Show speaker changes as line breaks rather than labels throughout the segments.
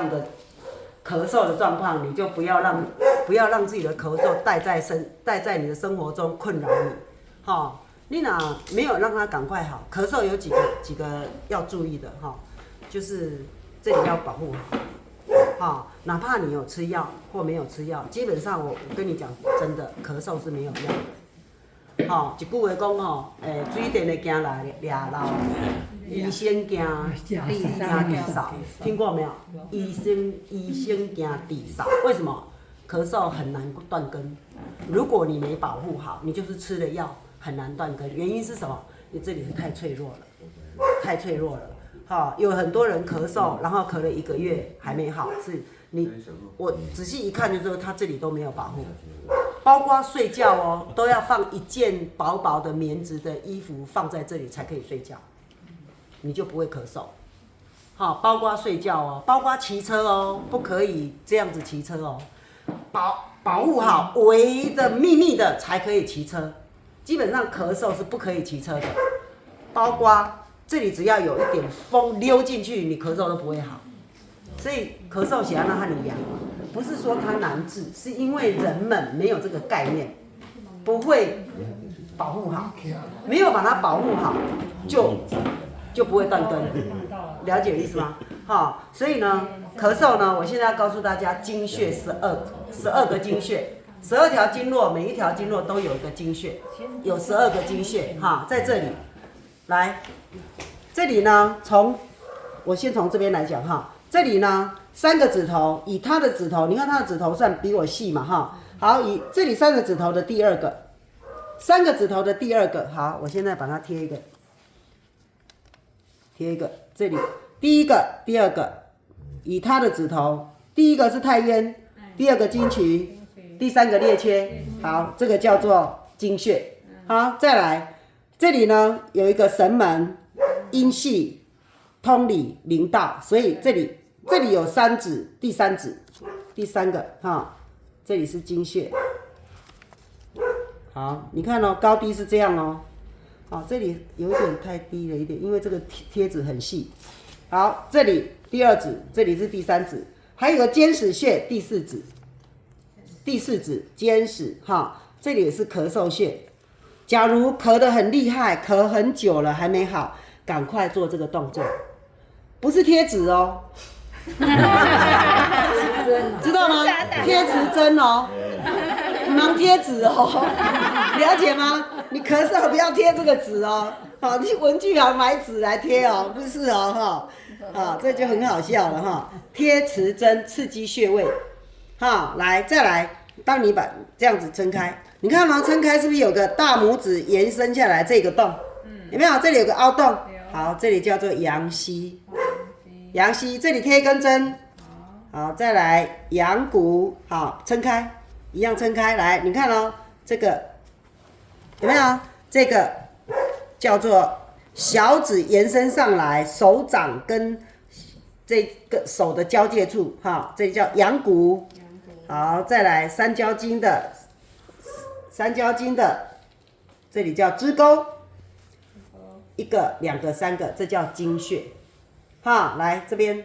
样的咳嗽的状况，你就不要让自己的咳嗽带在你的生活中困扰你，哈。你哪没有让它赶快好？咳嗽有几个要注意的哈，就是这里要保护好，哈，哪怕你有吃药或没有吃药，基本上我跟你讲真的，咳嗽是没有药的。哈，一句话讲吼，水电的行来俩老，医生惊地少，听过没有？医生惊地少，为什么？咳嗽很难断根，如果你没保护好，你就是吃了药。很难断根，原因是什么？你这里太脆弱了，太脆弱了。好，有很多人咳嗽，然后咳了1个月还没好，是我仔细一看就知道他这里都没有保护，包括睡觉哦，都要放一件薄薄的棉质的衣服放在这里才可以睡觉，你就不会咳嗽。好，包括睡觉哦，包括骑车哦，不可以这样子骑车哦，保护好，围的密密的才可以骑车。基本上咳嗽是不可以骑车的，包括这里只要有一点风溜进去，你咳嗽都不会好。所以咳嗽想要让它凉，不是说它难治，是因为人们没有这个概念，不会保护好，没有把它保护好，就不会断根。了解意思吗？好，所以呢，咳嗽呢，我现在要告诉大家，经穴12个经穴。12条经络，每一条经络都有一个经穴，有12个经穴哈，在这里。来，这里呢，我先从这边来讲哈，这里呢3个指头，以他的指头，你看他的指头算比我细嘛哈，好，以这里3个指头的第2个，3个指头的第2个，好，我现在把它贴一个，这里第1个、第2个，以他的指头，第1个是太渊，第2个经渠。第3个列缺，好，这个叫做经穴。好，再来，这里呢有一个神门、阴系、通理、灵道，所以这里有3指，第3个哈，这里是经穴。好，你看哦，高低是这样哦。好，这里有一点太低了一点，因为这个贴纸很细。好，这里第2指，这里是第3指，还有个肩矢穴，第4指。第4指肩矢哈，这里也是咳嗽穴。假如咳得很厉害，咳很久了还没好，赶快做这个动作，不是贴纸哦，知道吗？贴纸针哦，能贴纸哦，了解吗？你咳嗽不要贴这个纸哦，好，你去文具行买纸来贴哦，不是哦哈，好，这就很好笑了哈，贴纸针刺激穴位。好，来，再来，当你把这样子撑开，你看吗？撑开是不是有个大拇指延伸下来这个洞？有没有？这里有个凹洞。好，这里叫做阳溪。阳溪，这里贴一根针。好，再来阳谷。好，撑开，一样撑开。来，你看哦，这个有没有？这个叫做小指延伸上来，手掌跟这个手的交界处，哈，这里叫阳谷。好，再来三焦经的，这里叫支沟，1个、2个、3个，这叫经穴。哈，来这边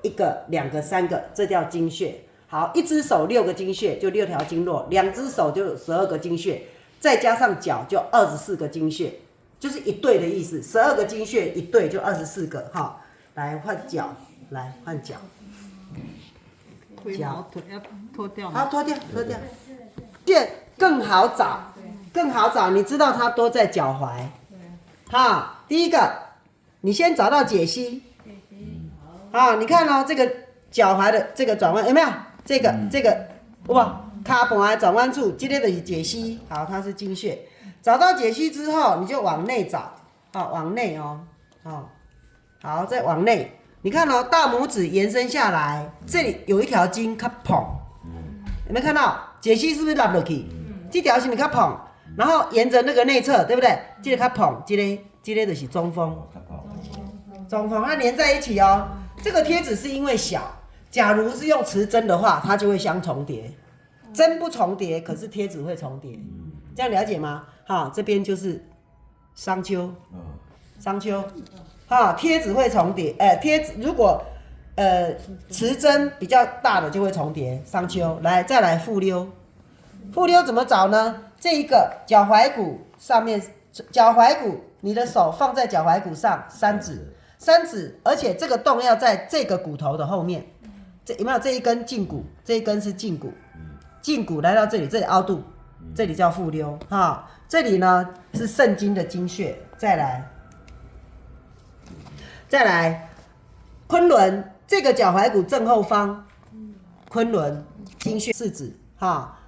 1个、2个、3个，这叫经穴。好，一只手6个经穴，就6条经络；2只手就12个经穴，再加上脚就24个经穴，就是一对的意思。12个经穴一对就24个。哈，来换脚，来换脚。
脚要脱掉吗？
好，脱掉。这更好找，你知道它都在脚踝。好，第一个，你先找到解析。好，你看哦，这个脚踝的这个转弯有没有？这个，哇，卡盘的转弯处，这个就是解析。好，它是经穴。找到解析之后，你就往内找。好，往内哦。好，再往内。你看哦，大拇指延伸下来，这里有一条筋较碰，有没有看到？解析是不是拉落去？这条是不是较碰？然后沿着那个内侧，对不对？这个较碰，这个就是中风，它连在一起哦。这个贴纸是因为小，假如是用磁针的话，它就会相重叠。针不重叠，可是贴纸会重叠，这样了解吗？好，这边就是商丘。哈，贴纸会重叠，贴纸如果持针比较大的就会重叠，商丘。来，再来复溜。复溜怎么找呢？这一个脚踝骨上面，脚踝骨，你的手放在脚踝骨上，3指，而且这个洞要在这个骨头的后面。有没有这一根胫骨？这一根是胫骨，胫骨来到这里，这里凹肚，这里叫复溜哈。这里呢是肾经的经穴。再来，昆仑这个脚踝骨正后方，昆仑经穴4指哈，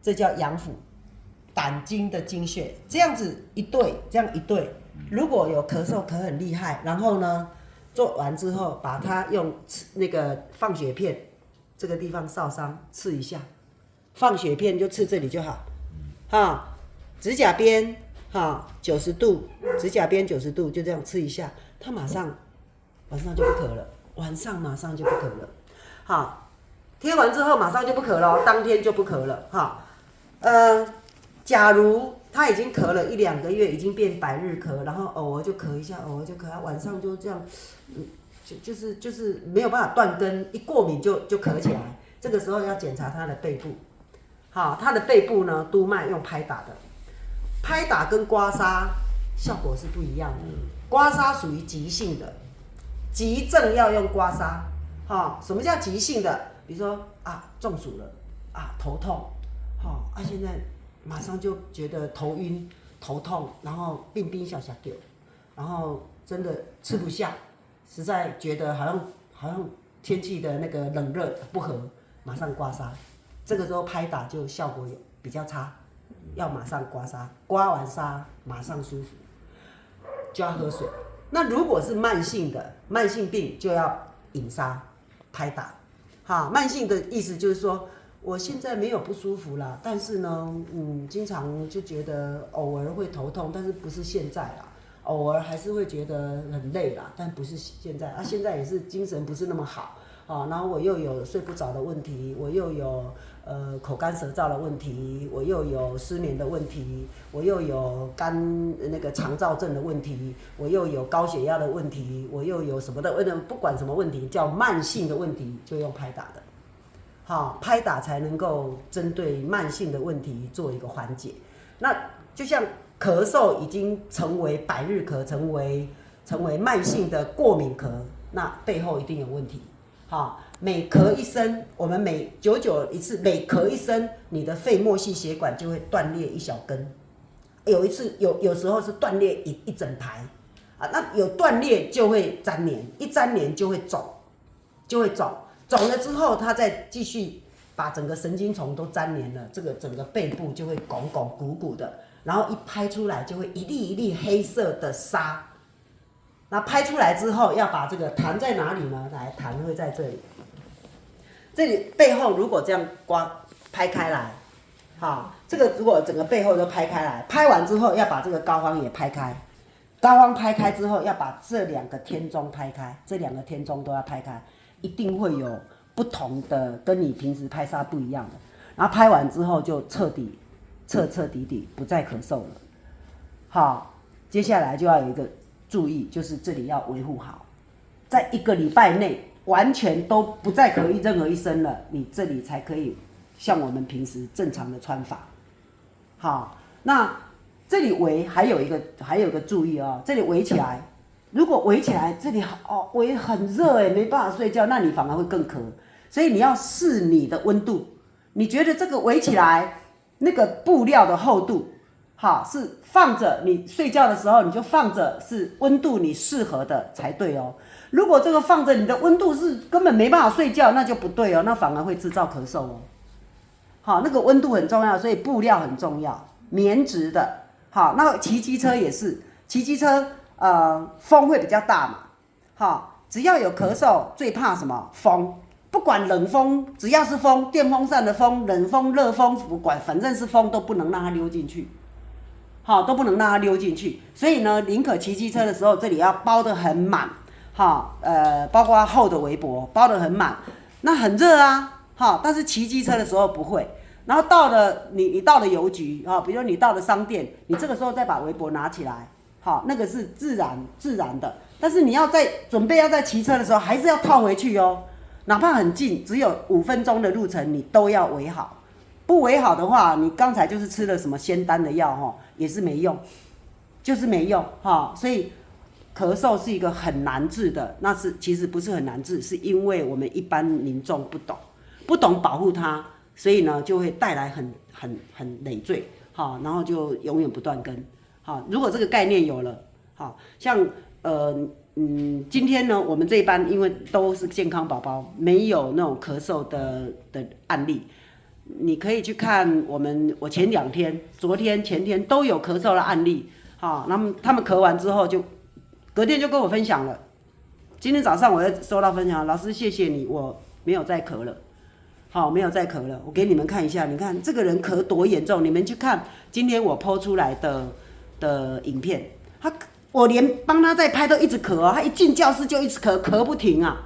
这叫阳府，胆经的经穴。这样子一对，这样一对，如果有咳嗽咳很厉害，然后呢？做完之后，把它用那个放血片，这个地方烧伤刺一下，放血片就刺这里就好，哈，指甲边哈90度，指甲边90度就这样刺一下，它马上晚上就不咳了，晚上马上就不咳了，好，贴完之后马上就不咳了，当天就不咳了，哈，假如他已经咳了1、2个月，已经变百日咳，然后偶尔就咳一下，偶尔就咳，晚上就这样，就是没有办法断根，一过敏就咳起来。这个时候要检查他的背部，好，他的背部呢，督脉用拍打的，拍打跟刮痧效果是不一样的。刮痧属于急性的，急症要用刮痧，哈，什么叫急性的？比如说中暑了，头痛，好，现在。马上就觉得头晕、头痛，然后冰小小丢，然后真的吃不下，实在觉得好像天气的那个冷热不合，马上刮痧。这个时候拍打就效果比较差，要马上刮痧，刮完痧马上舒服，就要喝水。那如果是慢性的慢性病，就要引痧、拍打。哈，慢性的意思就是说。我现在没有不舒服啦，但是呢，经常就觉得偶尔会头痛，但是不是现在啦，偶尔还是会觉得很累啦，但不是现在现在也是精神不是那么好然后我又有睡不着的问题，我又有口干舌燥的问题，我又有失眠的问题，我又有那个肠燥症的问题，我又有高血压的问题，我又有什么的不管什么问题，叫慢性的问题就用拍打的。好，拍打才能够针对慢性的问题做一个缓解。那就像咳嗽已经成为百日咳，成为慢性的过敏咳，那背后一定有问题。好，每咳一声，我们每久一次，每咳一声，你的肺末系血管就会断裂一小根。有时候是断裂一整排那有断裂就会粘连，一粘连就会肿，肿了之后，它再继续把整个神经丛都粘连了，这个整个背部就会鼓鼓的，然后一拍出来就会一粒一粒黑色的沙。那拍出来之后，要把这个痰在哪里呢？来，痰会在这里。这里背后如果这样拍开来，好，这个如果整个背后都拍开来，拍完之后要把这个膏肓也拍开。膏肓拍开之后，要把这2个天中拍开，这2个天中都要拍开。一定会有不同的，跟你平时拍痧不一样的。然后拍完之后就彻底不再咳嗽了。好，接下来就要有一个注意，就是这里要维护好，在1个礼拜内完全都不再咳任何一声了，你这里才可以像我们平时正常的穿法。好，那这里围还有一个注意这里围起来。如果围起来，这里围很热没办法睡觉，那你反而会更咳。所以你要视你的温度，你觉得这个围起来那个布料的厚度，是放着你睡觉的时候你就放着是温度你适合的才对哦。如果这个放着你的温度是根本没办法睡觉，那就不对哦，那反而会制造咳嗽哦。好，那个温度很重要，所以布料很重要，棉质的。好，那骑机车也是，骑机车。风会比较大嘛，好，只要有咳嗽，最怕什么？风，不管冷风，只要是风，电风扇的风、冷风、热风，不管，反正是风都不能让它溜进去，好，都不能让它溜进去。所以呢，宁可骑机车的时候，这里要包得很满，包括厚的围脖包得很满，那很热但是骑机车的时候不会。然后到了你到了邮局比如你到了商店，你这个时候再把围脖拿起来。好，那个是自然的，但是你要准备要在骑车的时候，还是要套回去哦。哪怕很近，只有5分钟的路程，你都要围好。不围好的话，你刚才就是吃了什么仙丹的药哈，也是没用，就是没用哈。所以咳嗽是一个很难治的，其实不是很难治，是因为我们一般民众不懂保护它，所以呢就会带来很累赘哈，然后就永远不断根。好，如果这个概念有了，好像今天呢，我们这一班因为都是健康宝宝，没有那种咳嗽的案例。你可以去看我前2天、昨天、前天都有咳嗽的案例，好，他们咳完之后隔天就跟我分享了。今天早上我又收到分享，老师谢谢你，我没有再咳了，好，没有再咳了。我给你们看一下，你看这个人咳多严重，你们去看今天我 po 出来的影片，我连帮他在拍都一直咳哦，他一进教室就一直咳不停啊，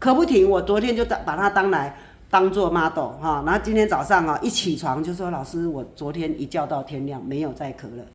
咳不停。我昨天就把他当做 model 哈，然后今天早上啊一起床就说老师，我昨天一觉到天亮没有再咳了。